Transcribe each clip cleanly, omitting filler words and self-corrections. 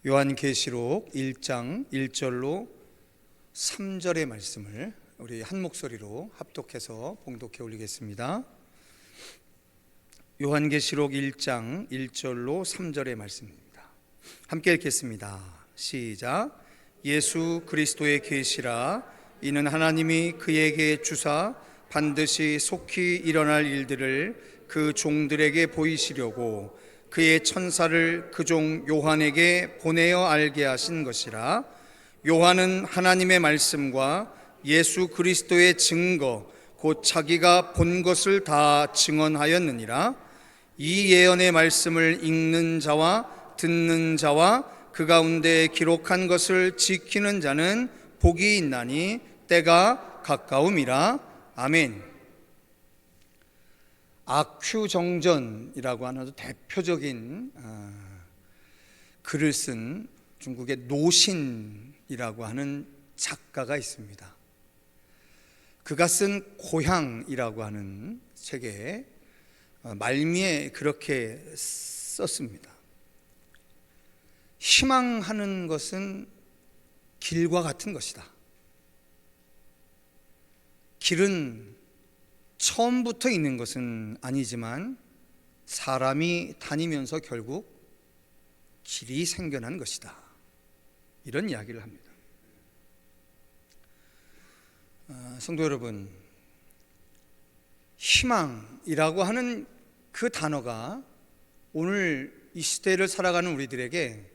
요한계시록 1장 1절로 3절의 말씀을 우리 한 목소리로 합독해서 봉독해 올리겠습니다. 요한계시록 1장 1절로 3절의 말씀입니다. 함께 읽겠습니다. 시작. 예수 그리스도의 계시라. 이는 하나님이 그에게 주사 반드시 속히 일어날 일들을 그 종들에게 보이시려고 그의 천사를 그 종 요한에게 보내어 알게 하신 것이라. 요한은 하나님의 말씀과 예수 그리스도의 증거 곧 자기가 본 것을 다 증언하였느니라. 이 예언의 말씀을 읽는 자와 듣는 자와 그 가운데 기록한 것을 지키는 자는 복이 있나니 때가 가까움이라. 아멘. 아큐정전이라고 하는 아주 대표적인 글을 쓴 중국의 노신이라고 하는 작가가 있습니다. 그가 쓴 고향이라고 하는 책에 말미에 그렇게 썼습니다. 희망하는 것은 길과 같은 것이다. 길은 처음부터 있는 것은 아니지만 사람이 다니면서 결국 길이 생겨난 것이다. 이런 이야기를 합니다. 성도 여러분, 희망이라고 하는 그 단어가 오늘 이 시대를 살아가는 우리들에게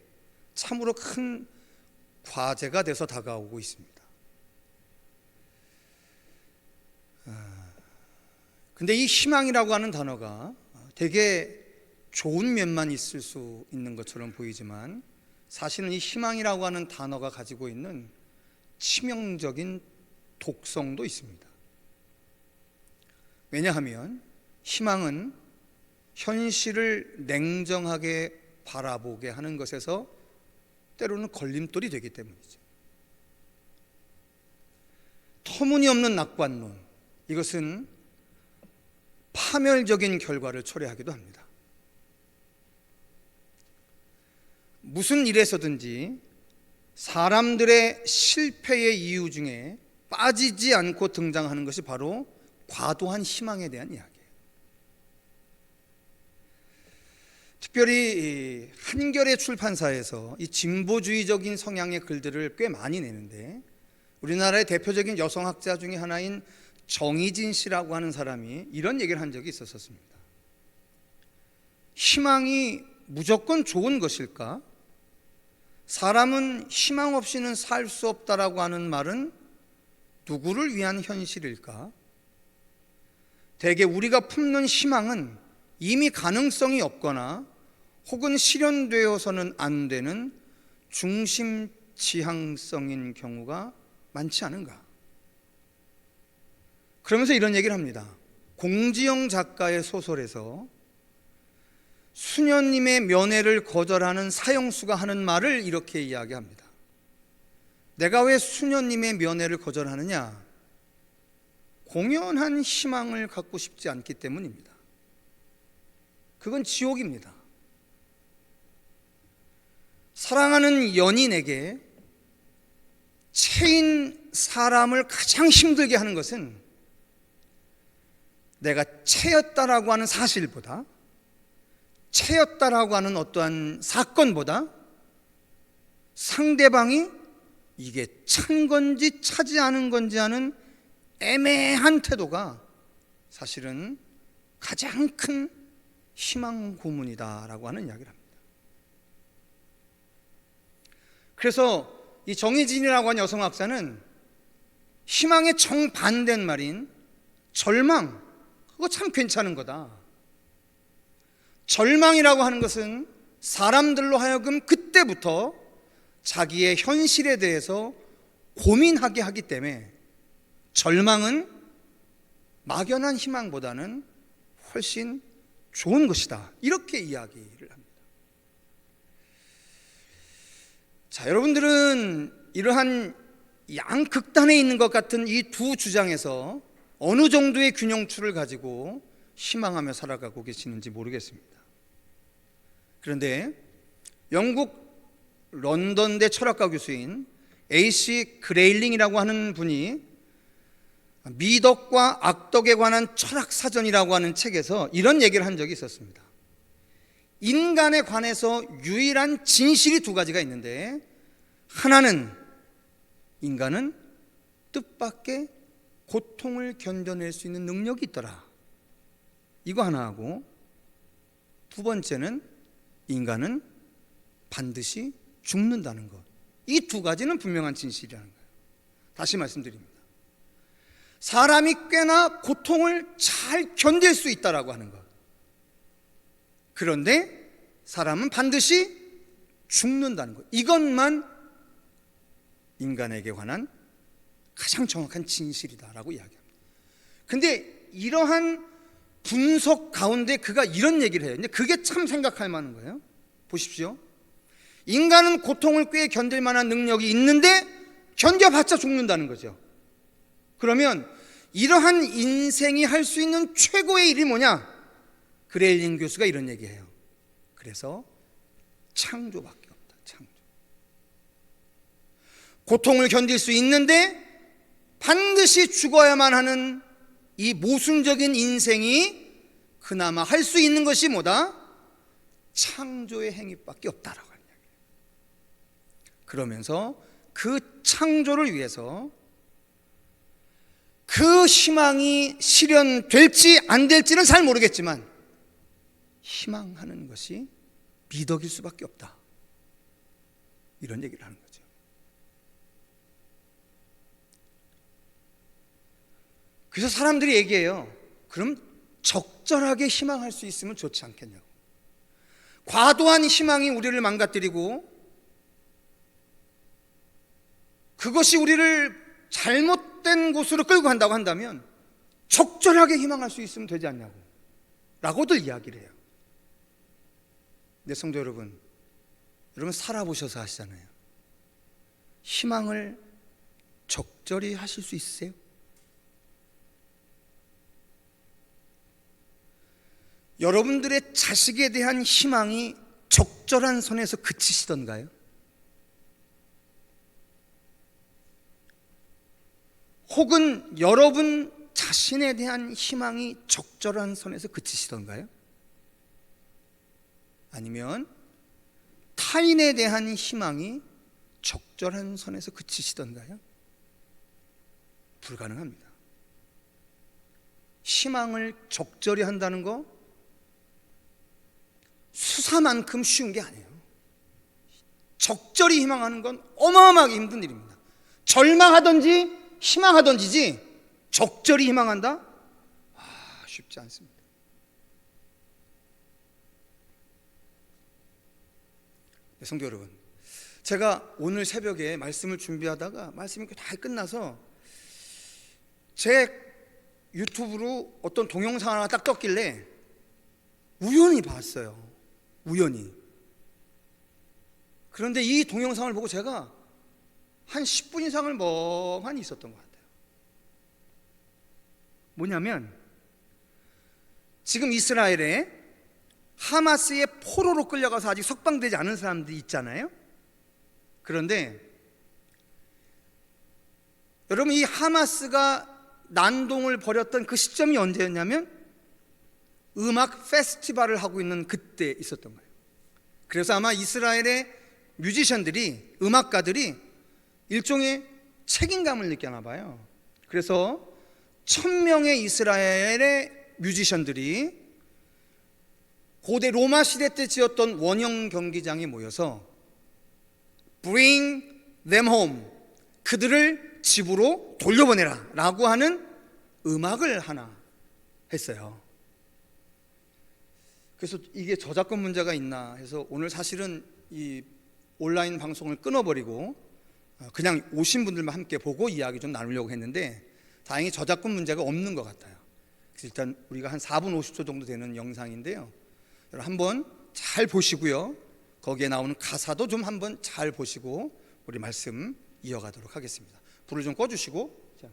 참으로 큰 과제가 돼서 다가오고 있습니다. 근데 이 희망이라고 하는 단어가 되게 좋은 면만 있을 수 있는 것처럼 보이지만 사실은 이 희망이라고 하는 단어가 가지고 있는 치명적인 독성도 있습니다. 왜냐하면 희망은 현실을 냉정하게 바라보게 하는 것에서 때로는 걸림돌이 되기 때문이죠. 터무니없는 낙관론, 이것은 파멸적인 결과를 초래하기도 합니다. 무슨 일에서든지 사람들의 실패의 이유 중에 빠지지 않고 등장하는 것이 바로 과도한 희망에 대한 이야기예요. 특별히 한겨레 출판사에서 이 진보주의적인 성향의 글들을 꽤 많이 내는데 우리나라의 대표적인 여성학자 중에 하나인 정희진 씨라고 하는 사람이 이런 얘기를 한 적이 있었습니다. 희망이 무조건 좋은 것일까? 사람은 희망 없이는 살 수 없다라고 하는 말은 누구를 위한 현실일까? 대개 우리가 품는 희망은 이미 가능성이 없거나 혹은 실현되어서는 안 되는 중심지향성인 경우가 많지 않은가? 그러면서 이런 얘기를 합니다. 공지영 작가의 소설에서 수녀님의 면회를 거절하는 사형수가 하는 말을 이렇게 이야기합니다. 내가 왜 수녀님의 면회를 거절하느냐? 공연한 희망을 갖고 싶지 않기 때문입니다. 그건 지옥입니다. 사랑하는 연인에게 채인 사람을 가장 힘들게 하는 것은 내가 채였다라고 하는 사실보다, 채였다라고 하는 어떠한 사건보다 상대방이 이게 찬 건지 차지 않은 건지 하는 애매한 태도가 사실은 가장 큰 희망 고문이다라고 하는 이야기를 합니다. 그래서 이 정희진이라고 하는 여성학자는 희망의 정반대인 말인 절망, 그거 참 괜찮은 거다. 절망이라고 하는 것은 사람들로 하여금 그때부터 자기의 현실에 대해서 고민하게 하기 때문에 절망은 막연한 희망보다는 훨씬 좋은 것이다. 이렇게 이야기를 합니다. 자, 여러분들은 이러한 양극단에 있는 것 같은 이 두 주장에서 어느 정도의 균형추를 가지고 희망하며 살아가고 계시는지 모르겠습니다. 그런데 영국 런던대 철학과 교수인 AC 그레일링이라고 하는 분이 미덕과 악덕에 관한 철학 사전이라고 하는 책에서 이런 얘기를 한 적이 있었습니다. 인간에 관해서 유일한 진실이 두 가지가 있는데, 하나는 인간은 뜻밖의 고통을 견뎌낼 수 있는 능력이 있더라, 이거 하나 하고, 두 번째는 인간은 반드시 죽는다는 것. 이 두 가지는 분명한 진실이라는 거예요. 다시 말씀드립니다. 사람이 꽤나 고통을 잘 견딜 수 있다라고 하는 것. 그런데 사람은 반드시 죽는다는 것. 이것만 인간에게 관한 가장 정확한 진실이다라고 이야기합니다. 근데 이러한 분석 가운데 그가 이런 얘기를 해요. 근데 그게 참 생각할 만한 거예요. 보십시오. 인간은 고통을 꽤 견딜 만한 능력이 있는데 견뎌봤자 죽는다는 거죠. 그러면 이러한 인생이 할 수 있는 최고의 일이 뭐냐? 그레일링 교수가 이런 얘기해요. 그래서 창조밖에 없다. 창조. 고통을 견딜 수 있는데 반드시 죽어야만 하는 이 모순적인 인생이 그나마 할 수 있는 것이 뭐다? 창조의 행위밖에 없다라고 하는 이야기예요. 그러면서 그 창조를 위해서 그 희망이 실현될지 안 될지는 잘 모르겠지만 희망하는 것이 미덕일 수밖에 없다, 이런 얘기를 하는 거죠. 그래서 사람들이 얘기해요. 그럼 적절하게 희망할 수 있으면 좋지 않겠냐고. 과도한 희망이 우리를 망가뜨리고 그것이 우리를 잘못된 곳으로 끌고 간다고 한다면 적절하게 희망할 수 있으면 되지 않냐고 라고들 이야기를 해요. 네, 성도 여러분, 여러분 살아보셔서 아시잖아요. 희망을 적절히 하실 수 있으세요? 여러분들의 자식에 대한 희망이 적절한 선에서 그치시던가요? 혹은 여러분 자신에 대한 희망이 적절한 선에서 그치시던가요? 아니면 타인에 대한 희망이 적절한 선에서 그치시던가요? 불가능합니다. 희망을 적절히 한다는 거 수사만큼 쉬운 게 아니에요. 적절히 희망하는 건 어마어마하게 힘든 일입니다. 절망하든지 희망하든지지 적절히 희망한다? 쉽지 않습니다. 네, 성도 여러분, 제가 오늘 새벽에 말씀을 준비하다가 말씀이 다 끝나서 제 유튜브로 어떤 동영상 하나 딱 떴길래 우연히 봤어요. 우연히. 그런데 이 동영상을 보고 제가 한 10분 이상을 멍하니 있었던 것 같아요. 뭐냐면 지금 이스라엘에 하마스의 포로로 끌려가서 아직 석방되지 않은 사람들이 있잖아요. 그런데 여러분, 이 하마스가 난동을 벌였던 그 시점이 언제였냐면 음악 페스티벌을 하고 있는 그때 있었던 거예요. 그래서 아마 이스라엘의 뮤지션들이, 음악가들이 일종의 책임감을 느꼈나 봐요. 그래서 1000명의 이스라엘의 뮤지션들이 고대 로마 시대 때 지었던 원형 경기장에 모여서 Bring them home, 그들을 집으로 돌려보내라 라고 하는 음악을 하나 했어요. 그래서 이게 저작권 문제가 있나 해서 오늘 사실은 이 온라인 방송을 끊어버리고 그냥 오신 분들만 함께 보고 이야기 좀 나누려고 했는데 다행히 저작권 문제가 없는 것 같아요. 그래서 일단 우리가 한 4분 50초 정도 되는 영상인데요, 여러분 한번 잘 보시고요, 거기에 나오는 가사도 좀 한번 잘 보시고 우리 말씀 이어가도록 하겠습니다. 불을 좀 꺼주시고. 자.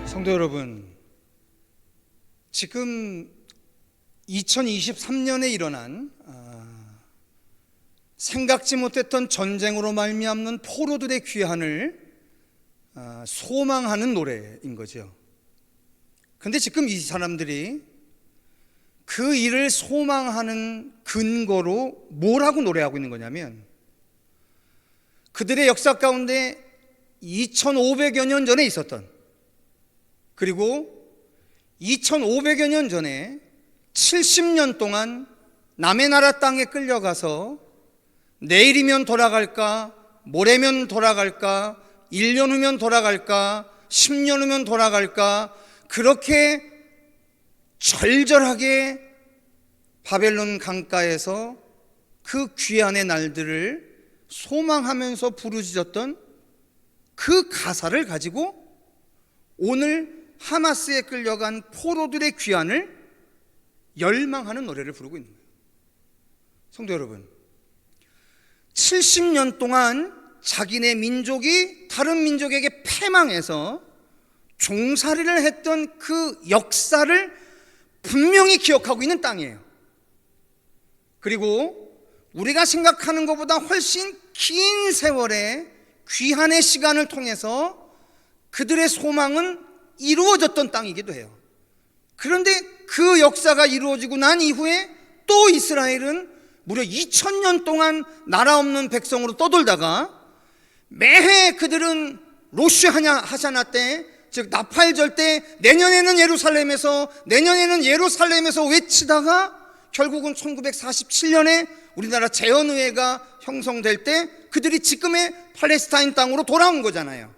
성도 여러분, 지금 2023년에 일어난 생각지 못했던 전쟁으로 말미암는 포로들의 귀환을 소망하는 노래인 거죠. 근데 지금 이 사람들이 그 일을 소망하는 근거로 뭐라고 노래하고 있는 거냐면, 그들의 역사 가운데 2500여 년 전에 있었던, 그리고 2500여 년 전에 70년 동안 남의 나라 땅에 끌려가서 내일이면 돌아갈까, 모레면 돌아갈까, 1년 후면 돌아갈까, 10년 후면 돌아갈까, 그렇게 절절하게 바벨론 강가에서 그 귀환의 날들을 소망하면서 부르짖었던 그 가사를 가지고 오늘 하마스에 끌려간 포로들의 귀환을 열망하는 노래를 부르고 있는 거예요. 성도 여러분, 70년 동안 자기네 민족이 다른 민족에게 패망해서 종살이를 했던 그 역사를 분명히 기억하고 있는 땅이에요. 그리고 우리가 생각하는 것보다 훨씬 긴 세월의 귀환의 시간을 통해서 그들의 소망은 이루어졌던 땅이기도 해요. 그런데 그 역사가 이루어지고 난 이후에 또 이스라엘은 무려 2000년 동안 나라 없는 백성으로 떠돌다가 매해 그들은 로쉬 하샤나 때, 즉 나팔절 때 내년에는 예루살렘에서 외치다가 결국은 1947년에 우리나라 재헌의회가 형성될 때 그들이 지금의 팔레스타인 땅으로 돌아온 거잖아요.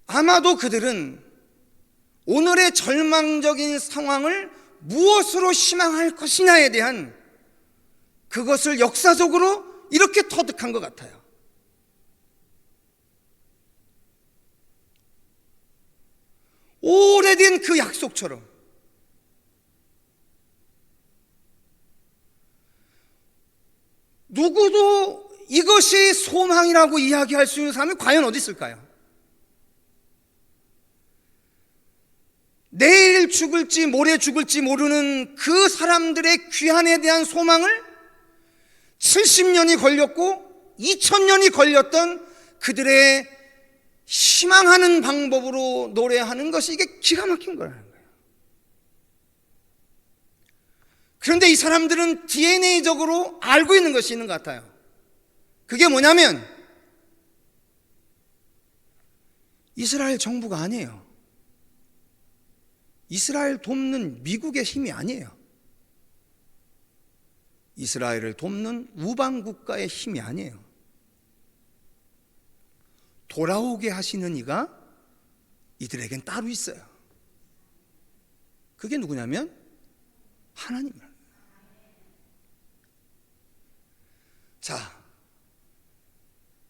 아마도 그들은 오늘의 절망적인 상황을 무엇으로 희망할 것이냐에 대한 그것을 역사적으로 이렇게 터득한 것 같아요. 오래된 그 약속처럼 누구도 이것이 소망이라고 이야기할 수 있는 사람이 과연 어디 있을까요? 내일 죽을지 모레 죽을지 모르는 그 사람들의 귀환에 대한 소망을 70년이 걸렸고 2000년이 걸렸던 그들의 희망하는 방법으로 노래하는 것이 이게 기가 막힌 거라는 거예요. 그런데 이 사람들은 DNA적으로 알고 있는 것이 있는 것 같아요. 그게 뭐냐면 이스라엘 정부가 아니에요. 이스라엘 돕는 미국의 힘이 아니에요. 이스라엘을 돕는 우방 국가의 힘이 아니에요. 돌아오게 하시는 이가 이들에겐 따로 있어요. 그게 누구냐면 하나님이에요. 자,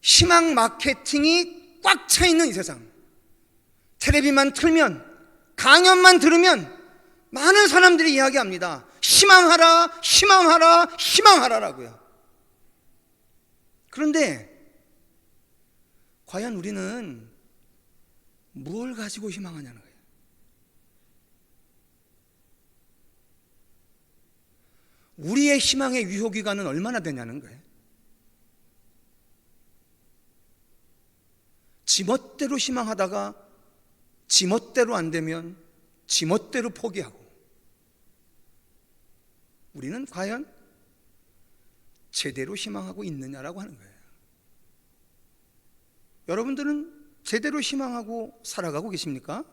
희망 마케팅이 꽉 차 있는 이 세상, 텔레비만 틀면, 강연만 들으면 많은 사람들이 이야기합니다. 희망하라, 희망하라, 희망하라라고요. 그런데 과연 우리는 뭘 가지고 희망하냐는 거예요. 우리의 희망의 유효기간은 얼마나 되냐는 거예요. 지멋대로 희망하다가 지멋대로 안 되면 지멋대로 포기하고, 우리는 과연 제대로 희망하고 있느냐라고 하는 거예요. 여러분들은 제대로 희망하고 살아가고 계십니까?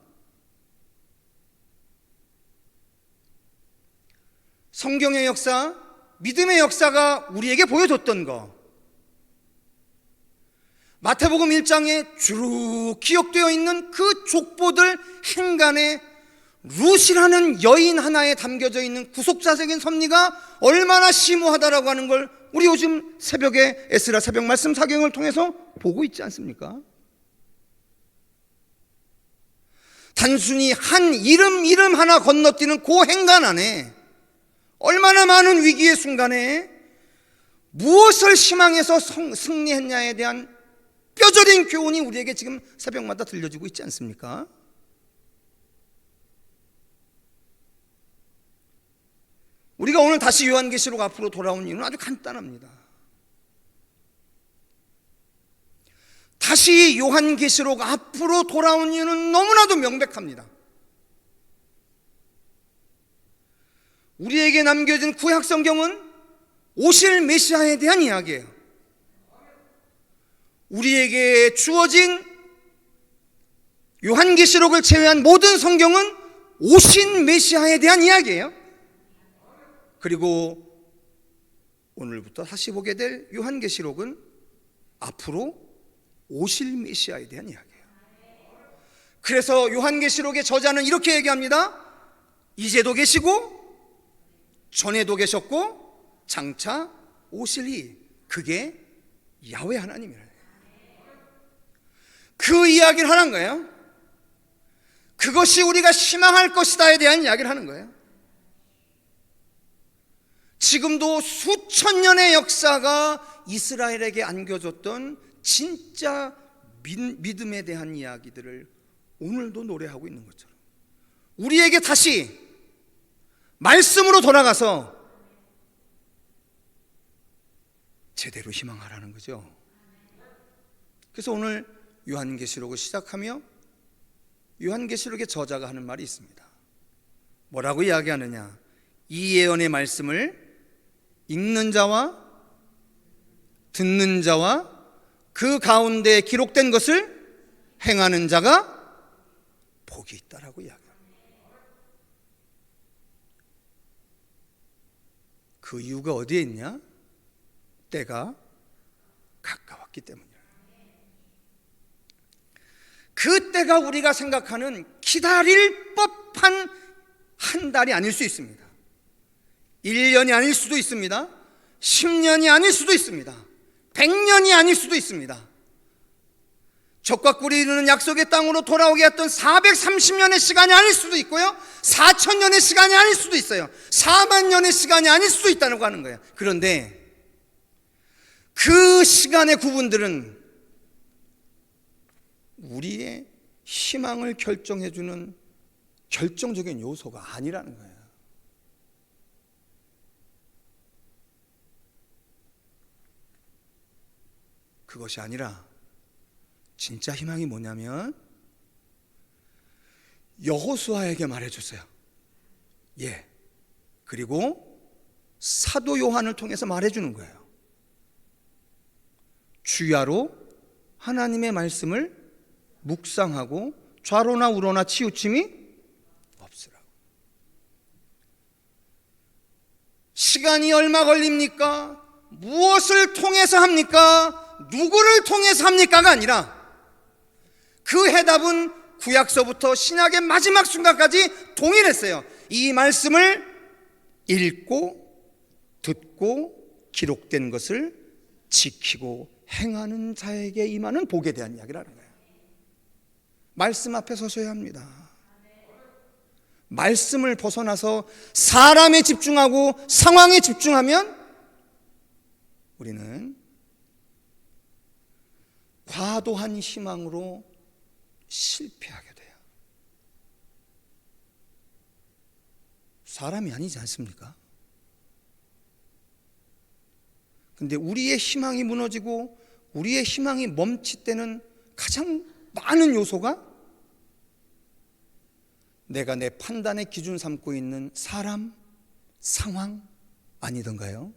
성경의 역사, 믿음의 역사가 우리에게 보여줬던 거, 마태복음 1장에 쭉 기억되어 있는 그 족보들 행간에 룻이라는 여인 하나에 담겨져 있는 구속사적인 섭리가 얼마나 심오하다라고 하는 걸 우리 요즘 새벽에 에스라 새벽 말씀 사경을 통해서 보고 있지 않습니까? 단순히 한 이름 하나 건너뛰는 그 행간 안에 얼마나 많은 위기의 순간에 무엇을 희망해서 승리했냐에 대한 뼈저린 교훈이 우리에게 지금 새벽마다 들려지고 있지 않습니까? 우리가 오늘 다시 요한계시록 앞으로 돌아온 이유는 아주 간단합니다. 다시 요한계시록 앞으로 돌아온 이유는 너무나도 명백합니다. 우리에게 남겨진 구약 성경은 오실 메시아에 대한 이야기예요. 우리에게 주어진 요한계시록을 제외한 모든 성경은 오신 메시아에 대한 이야기예요. 그리고 오늘부터 다시 보게 될 요한계시록은 앞으로 오실 메시아에 대한 이야기예요. 그래서 요한계시록의 저자는 이렇게 얘기합니다. 이제도 계시고 전에도 계셨고 장차 오실이, 그게 야훼 하나님이라는 거예요. 그 이야기를 하는 거예요. 그것이 우리가 희망할 것이다에 대한 이야기를 하는 거예요. 지금도 수천 년의 역사가 이스라엘에게 안겨줬던 진짜 믿음에 대한 이야기들을 오늘도 노래하고 있는 것처럼 우리에게 다시 말씀으로 돌아가서 제대로 희망하라는 거죠. 그래서 오늘 요한계시록을 시작하며 요한계시록의 저자가 하는 말이 있습니다. 뭐라고 이야기하느냐? 이 예언의 말씀을 읽는 자와 듣는 자와 그 가운데 기록된 것을 행하는 자가 복이 있다라고 이야기합니다. 그 이유가 어디에 있냐? 때가 가까웠기 때문이에요. 그 때가 우리가 생각하는 기다릴 법한 한 달이 아닐 수 있습니다. 1년이 아닐 수도 있습니다. 10년이 아닐 수도 있습니다. 100년이 아닐 수도 있습니다. 적과 꿀이 이루는 약속의 땅으로 돌아오게 했던 430년의 시간이 아닐 수도 있고요, 4000년의 시간이 아닐 수도 있어요. 4만 년의 시간이 아닐 수도 있다고 하는 거예요. 그런데 그 시간의 구분들은 우리의 희망을 결정해주는 결정적인 요소가 아니라는 거예요. 그것이 아니라 진짜 희망이 뭐냐면 여호수아에게 말해줬어요. 예. 그리고 사도 요한을 통해서 말해주는 거예요. 주야로 하나님의 말씀을 묵상하고 좌로나 우로나 치우침이 없으라고. 시간이 얼마 걸립니까? 무엇을 통해서 합니까? 누구를 통해서 합니까가 아니라 그 해답은 구약서부터 신약의 마지막 순간까지 동일했어요. 이 말씀을 읽고 듣고 기록된 것을 지키고 행하는 자에게 임하는 복에 대한 이야기를 하는 거예요. 말씀 앞에 서셔야 합니다. 말씀을 벗어나서 사람에 집중하고 상황에 집중하면 우리는 과도한 희망으로 실패하게 돼요. 사람이 아니지 않습니까? 근데 우리의 희망이 무너지고 우리의 희망이 멈칫 때는 가장 많은 요소가 내가 내 판단의 기준 삼고 있는 사람, 상황 아니던가요?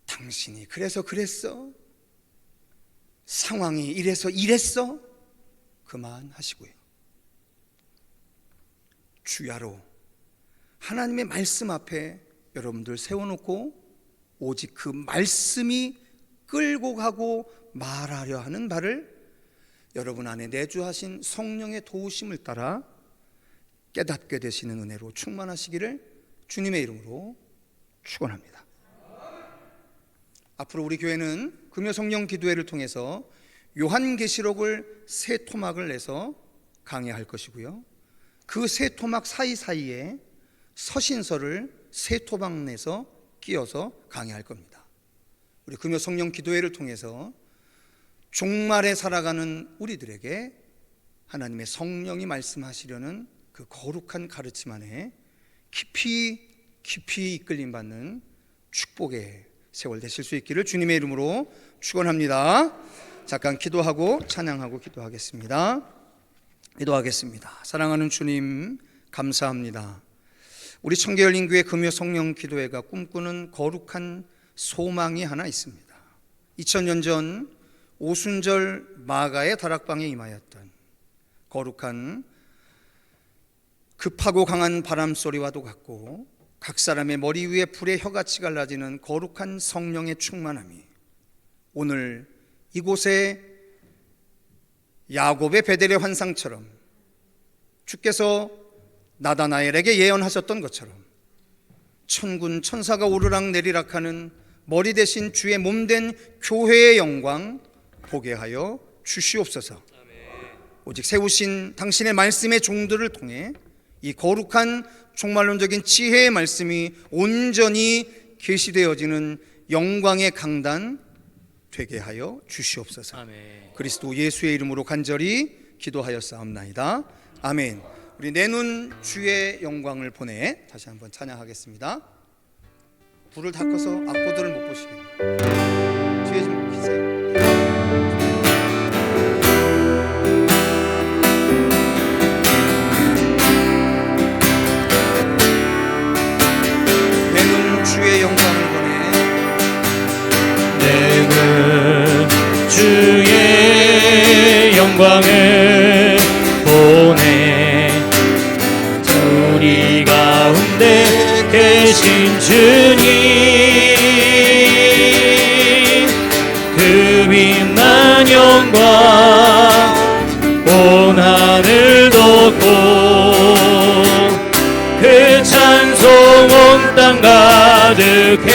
당신이 그래서 그랬어, 상황이 이래서 이랬어, 그만하시고요. 주야로 하나님의 말씀 앞에 여러분들 세워놓고 오직 그 말씀이 끌고 가고 말하려 하는 바를 여러분 안에 내주하신 성령의 도우심을 따라 깨닫게 되시는 은혜로 충만하시기를 주님의 이름으로 축원합니다. 앞으로 우리 교회는 금요 성령 기도회를 통해서 요한계시록을 세 토막을 내서 강해할 것이고요, 그 세 토막 사이사이에 서신서를 새 토방 내서 끼어서 강해할 겁니다. 우리 금요 성령 기도회를 통해서 종말에 살아가는 우리들에게 하나님의 성령이 말씀하시려는 그 거룩한 가르침 안에 깊이 이끌림 받는 축복의 세월 되실 수 있기를 주님의 이름으로 축원합니다. 잠깐 기도하고 찬양하고 기도하겠습니다. 기도하겠습니다. 사랑하는 주님, 감사합니다. 우리 청계열린교회 금요 성령 기도회가 꿈꾸는 거룩한 소망이 하나 있습니다. 2000년 전 오순절 마가의 다락방에 임하였던 거룩한 급하고 강한 바람소리와도 같고 각 사람의 머리 위에 불의 혀같이 갈라지는 거룩한 성령의 충만함이 오늘 이곳에 야곱의 베델의 환상처럼 주께서 나다나엘에게 예언하셨던 것처럼 천군 천사가 오르락 내리락하는 머리 대신 주의 몸된 교회의 영광 보게 하여 주시옵소서. 오직 세우신 당신의 말씀의 종들을 통해 이 거룩한 종말론적인 지혜의 말씀이 온전히 계시되어지는 영광의 강단 되게 하여 주시옵소서. 아멘. 그리스도 예수의 이름으로 간절히 기도하였사옵나이다. 아멘. 우리 내눈 주의 영광을 보내 다시 한번 찬양하겠습니다. 불을 다 꺼서 악보들을 못 보시겠네요. 뒤에 좀 키세요. 주의 영광을 보내 내는 주의 영광을 보내 우리 가운데 계신 주님 그 빛난 영광 온 하늘 덮고 그 찬송 온 땅 가득해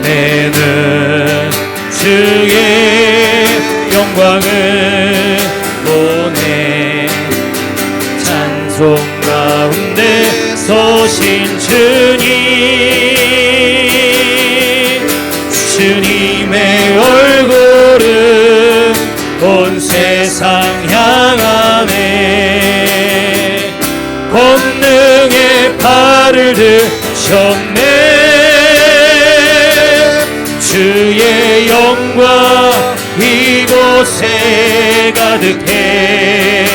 내는 주의 영광을 보내 찬송 가운데 서신 주님의 얼굴은 온 세상 향하네 권능의 팔을 드셨네 주의 영광 이곳에 가득해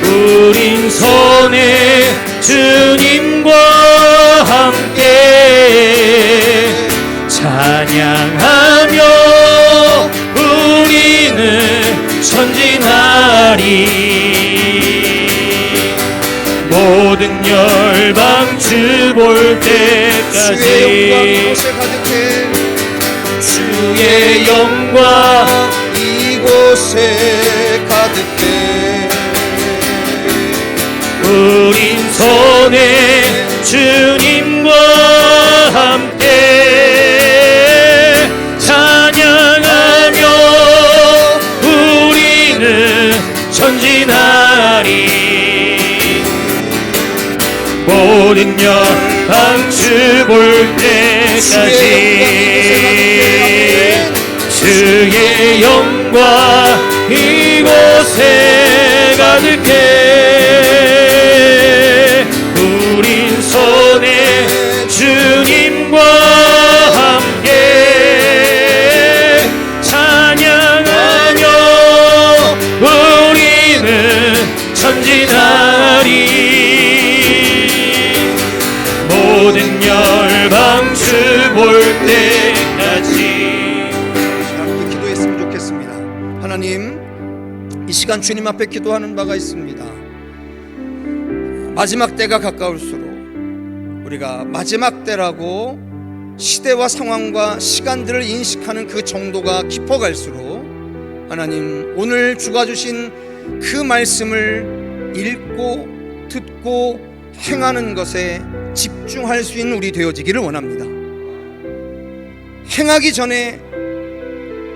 우린 손에 주님과 함께 찬양하며 우리는 전진하리 모든 열방 주 볼 때까지 주의 영광 이곳에 가득해 우린 손에 주님과 함께 찬양하며 우리는 전진하리 모든 열방 주 볼 때까지 주의 영광 이곳에 가득해 우린 손에 주님과 함께 찬양하며 우리는 전진하리 모든 열방 주 볼 때까지 함께 기도했으면 좋겠습니다. 하나님, 이 시간 주님 앞에 기도하는 바가 있습니다. 마지막 때가 가까울수록 우리가 마지막 때라고 시대와 상황과 시간들을 인식하는 그 정도가 깊어갈수록 하나님, 오늘 주가 주신 그 말씀을 읽고 듣고 행하는 것에 집중할 수 있는 우리 되어지기를 원합니다. 행하기 전에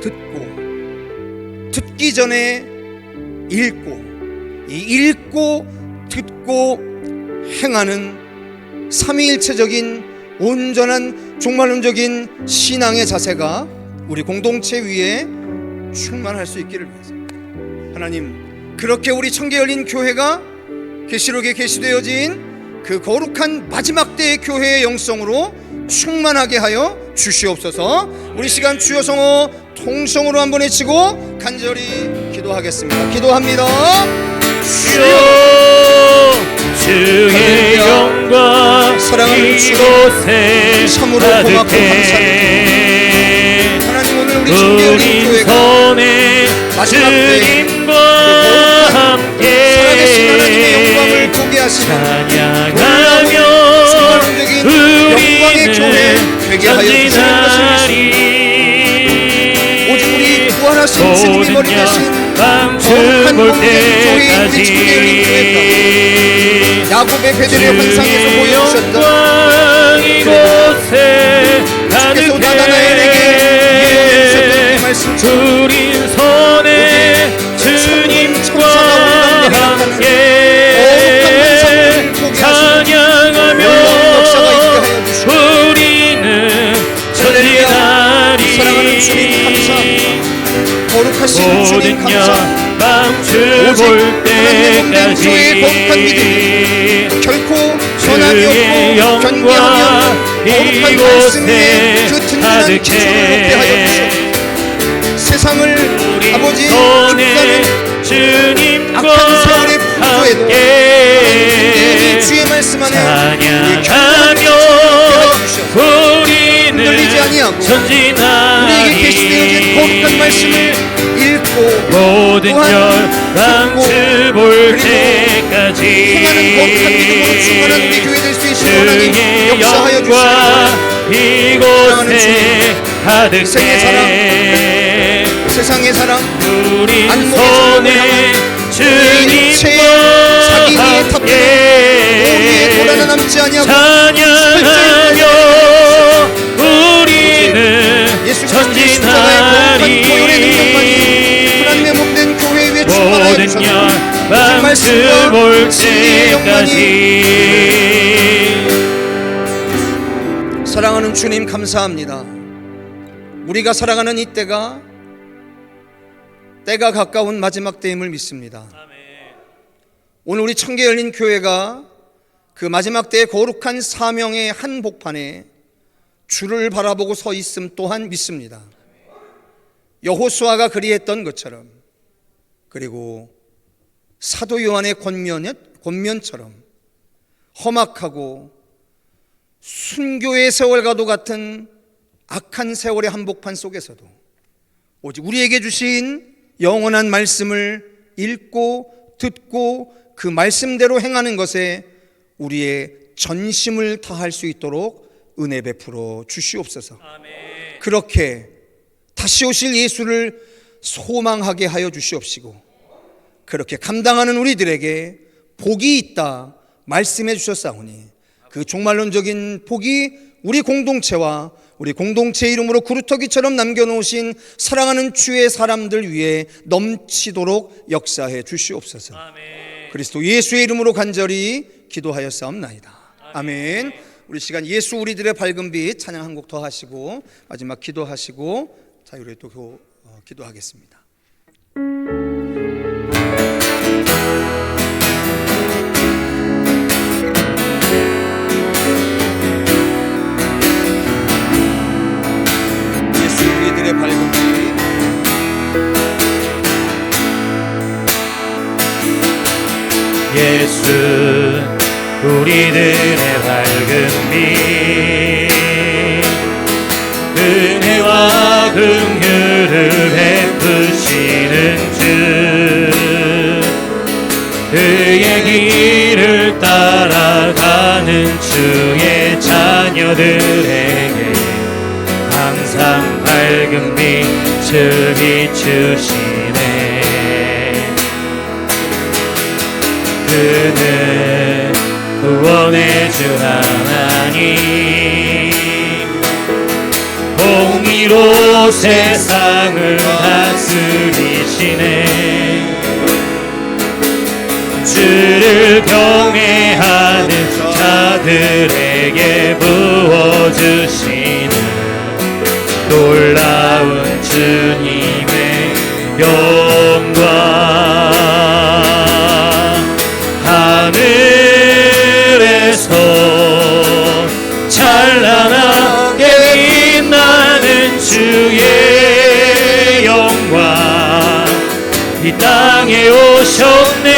듣고, 듣기 전에 읽고, 이 읽고 듣고 행하는 삼위일체적인 온전한 종말론적인 신앙의 자세가 우리 공동체 위에 충만할 수 있기를 위해서 하나님, 그렇게 우리 청계 열린 교회가 계시록에 계시되어진 그 거룩한 마지막 때의 교회의 영성으로 충만하게 하여 주시옵소서. 우리 시간 주여 성호 통성으로 한번 외치고 간절히 기도하겠습니다. 기도합니다. 주여, 주의 영광 사랑하는 주, 이곳에 참으로 고맙고 감사합니다. 하나님, 오늘 우리 청계 열린 교회가 마지막 때 주님과 함께 살아계신 하나님의 영광을 보게 하시는 찬양하며 충만적인 영광의 교회 되게 하여 주시는 것을 믿습니다. 오직 우리 부활하신 주님이 머리 되신 거룩한 공동체 교회인 우리 청계 열린 교회가 야곱의 베델의 환상에서 보여주셨던 주께서 나다나엘에게 이루어주셨던 그 말씀처럼 우린 손에 주님과 함께 찬양하며 우리는 전진하리. 사랑하는 주님 감사합니다. 거룩하신 주님 감사합니다. 오직 하나님의 몸된 교회의 거룩한 믿음, 결코 전함이 없고 견고하며 거룩한 말씀에 그 든든한 기초를 높게 하여 주시옵소서. 세상을 아버지 죽사는 악한 세월의 풍조에도 하나님 주의 말씀 안에 우리 견고한 기초를 높게 하여 주시옵소서. 흔들리지 아니하고 우리에게 계시되어진 거룩한 말씀을 읽고 모든 또한 열방 주볼 때까지 행하는 거룩한 믿음으로 충만한 우리 교회 될 수 있는 하나님 역사하여 주시옵소서. 이곳에 세상의 사랑, 세상의 사랑, 우리 안목의 손에 주님과 사기위에 탑재로 오리에 돌아나 남지 아니하고 찬양하며 우리는 예수 그리스도의 십자가의 거룩한 보혈의 능력만이 하나님의 몸된 교회 위에 충만하여 모든 주셔서 열방 말씀과 볼 진리의 영광이 때까지. 사랑하는 주님 감사합니다. 우리가 살아가는 이 때가 가까운 마지막 때임을 믿습니다. 오늘 우리 청계 열린 교회가 그 마지막 때의 거룩한 사명의 한복판에 주를 바라보고 서 있음 또한 믿습니다. 여호수아가 그리했던 것처럼, 그리고 사도 요한의 권면처럼 험악하고 순교의 세월과도 같은 악한 세월의 한복판 속에서도 오직 우리에게 주신 영원한 말씀을 읽고 듣고 그 말씀대로 행하는 것에 우리의 전심을 다할 수 있도록 은혜 베풀어 주시옵소서. 그렇게 다시 오실 예수를 소망하게 하여 주시옵시고, 그렇게 감당하는 우리들에게 복이 있다 말씀해 주셨사오니 그 종말론적인 복이 우리 공동체와 우리 공동체 이름으로 구루터기처럼 남겨놓으신 사랑하는 주의 사람들 위에 넘치도록 역사해 주시옵소서. 그리스도 예수의 이름으로 간절히 기도하였사옵나이다. 아멘. 우리 시간 예수 우리들의 밝은 빛 찬양 한 곡 더 하시고 마지막 기도하시고 자유로이 또 기도하겠습니다. 예수 우리들의 밝은 빛, 예수 우리들의 밝은 빛, 은혜와 긍휼을 베푸시는 주, 그의 길을 따라가는 주의 자녀들에게 항상 밝은 빛을 비추시네. 그는 구원의 주 하나님, 공의로 세상을 다스리시네. 주 그를 경외하는 자들에게 부어주시는 놀라운 주님의 영광. 하늘에서 찬란하게 빛나는 주의 영광 이 땅에 오셨네.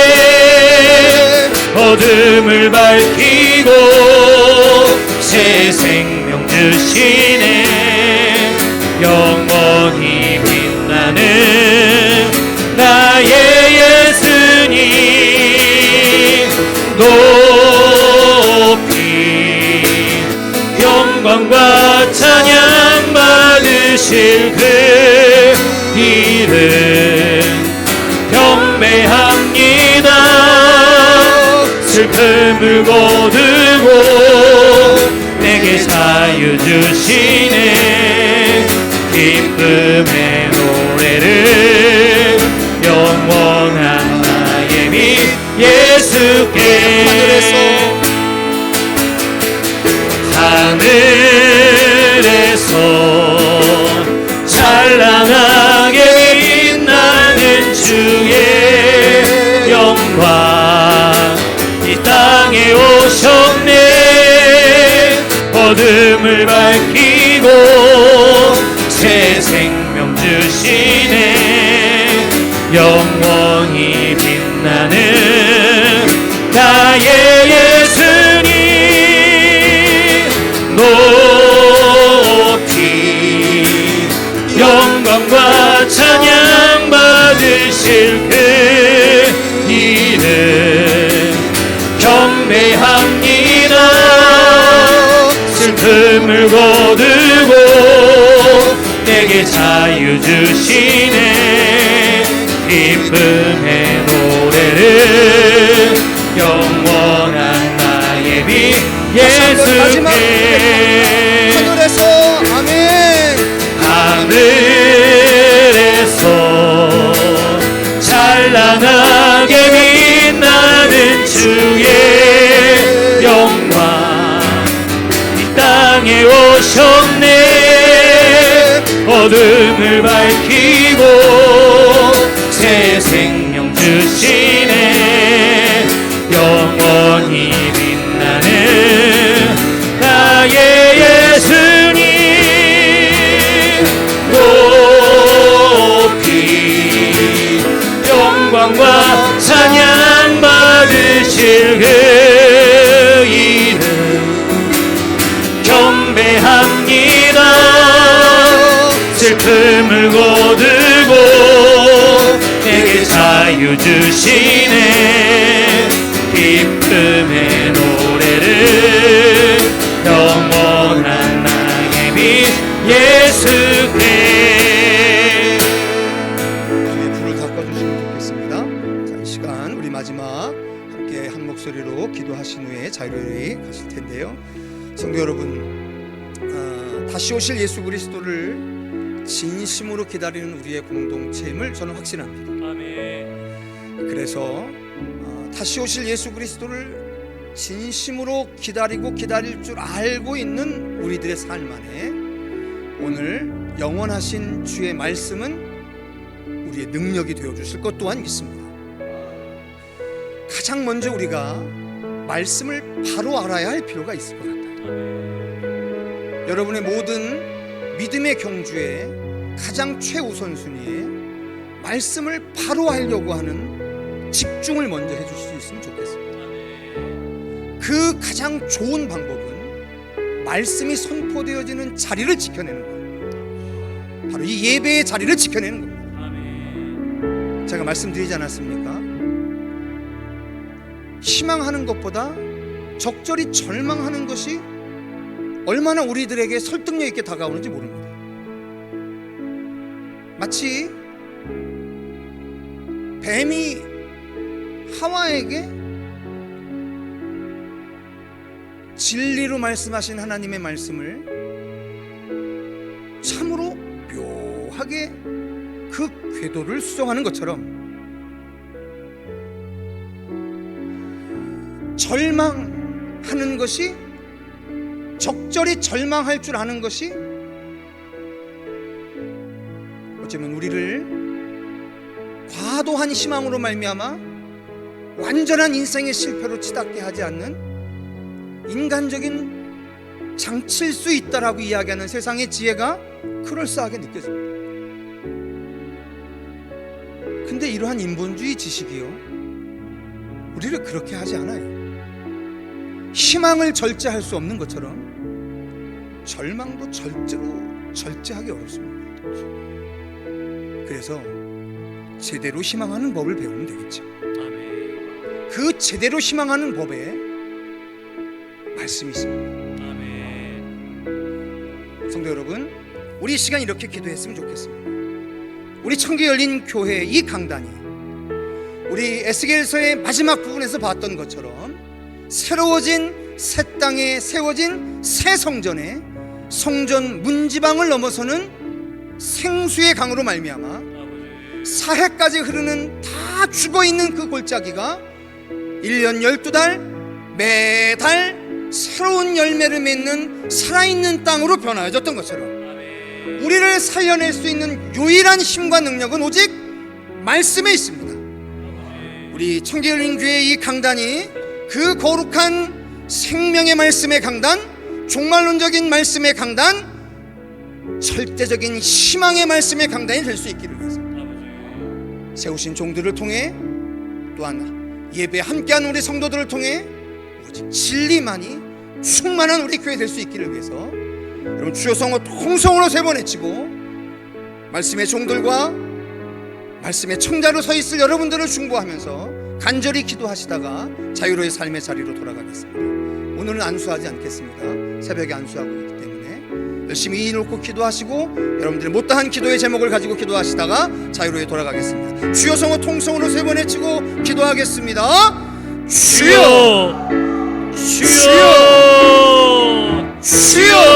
어둠을 밝히고 새 생명 주시네. 영원히 빛나는 나의 예수님 높이 영광과 찬양 받으실 그 이름 경배합니다. 슬픔을 거두고 내게 자유 주시네. 기쁨의 노래를 영원한 나의 빛 예수께. 하늘에서 찬란하게 빛나는 주의 영광 이 땅에 오셨네. 어둠을 밝히고 새 생명 주시네. 영원히 빛나는 나의 예수님 높이 영광과 찬양 받으실 그 이름 경배합니다. 슬픔을 거두고 내게 자유 주시네. 기쁨의 노래를 영원한 나의 빛 예수께. 하늘에서 아멘. 하늘에서 찬란하게 빛나는 주의 영광 이 땅에 오셨네. 어둠을 밝히고 새 생명 주시네. 영원히 빛나는 나의 예수님 높이 영광과 찬양 받으실 그 이름 경배합니다. 슬픔을 거두고 내게 자유 주시네. 기쁨의 노래를 영원한 나의 빛 예수께. 주의 불을 닦아주시면 좋겠습니다. 자, 이 시간 우리 마지막 함께 한 목소리로 기도하신 후에 자유로이 가실 텐데요. 성도 여러분, 다시 오실 예수 그리스도를 진심으로 기다리는 우리의 공동체임을 저는 확신합니다. 아멘. 그래서 다시 오실 예수 그리스도를 진심으로 기다리고 기다릴 줄 알고 있는 우리들의 삶 안에 오늘 영원하신 주의 말씀은 우리의 능력이 되어주실 것 또한 믿습니다. 가장 먼저 우리가 말씀을 바로 알아야 할 필요가 있을 것 같아요. 여러분의 모든 믿음의 경주에 가장 최우선순위에 말씀을 바로 하려고 하는 집중을 먼저 해주실 수 있으면 좋겠습니다. 그 가장 좋은 방법은 말씀이 선포되어지는 자리를 지켜내는 거예요. 바로 이 예배의 자리를 지켜내는 겁니다. 제가 말씀드리지 않았습니까? 희망하는 것보다 적절히 절망하는 것이 얼마나 우리들에게 설득력 있게 다가오는지 모릅니다. 마치 뱀이 하와에게 진리로 말씀하신 하나님의 말씀을 참으로 묘하게 그 궤도를 수정하는 것처럼 절망하는 것이, 적절히 절망할 줄 아는 것이 어쩌면 우리를 과도한 희망으로 말미암아 완전한 인생의 실패로 치닫게 하지 않는 인간적인 장치일 수 있다라고 이야기하는 세상의 지혜가 그럴싸하게 느껴집니다. 근데 이러한 인본주의 지식이요, 우리를 그렇게 하지 않아요. 희망을 절제할 수 없는 것처럼 절망도 절제로 절제하기 어렵습니다. 그래서 제대로 희망하는 법을 배우면 되겠죠. 아멘. 그 제대로 희망하는 법에 말씀이 있습니다. 아멘. 성도 여러분, 우리 이 시간 이렇게 기도했으면 좋겠습니다. 우리 청계 열린 교회 이 강단이 우리 에스겔서의 마지막 부분에서 봤던 것처럼 새로워진 새 땅에 세워진 새 성전에 성전 문지방을 넘어서는 생수의 강으로 말미암아 사해까지 흐르는 다 죽어있는 그 골짜기가 1년 12달 매달 새로운 열매를 맺는 살아있는 땅으로 변화해졌던 것처럼 우리를 살려낼 수 있는 유일한 힘과 능력은 오직 말씀에 있습니다. 우리 청계열린교회 이 강단이 그 거룩한 생명의 말씀의 강단, 종말론적인 말씀의 강단, 절대적인 희망의 말씀의 강단이 될 수 있기를 위해서 세우신 종들을 통해, 또한 예배 함께한 우리 성도들을 통해 오직 진리만이 충만한 우리 교회 될 수 있기를 위해서 여러분 주여 성호 통성으로 3번 외치고 말씀의 종들과 말씀의 청자로 서 있을 여러분들을 중보하면서 간절히 기도하시다가 자유로의 삶의 자리로 돌아가겠습니다. 오늘은 안수하지 않겠습니다. 새벽에 안수하고 있기 때문에 열심히 이 놓고 기도하시고 여러분들의 못다한 기도의 제목을 가지고 기도하시다가 자유로에 돌아가겠습니다. 주여 성호 통성으로 3번 외치고 기도하겠습니다. 주여, 주여, 주여, 주여.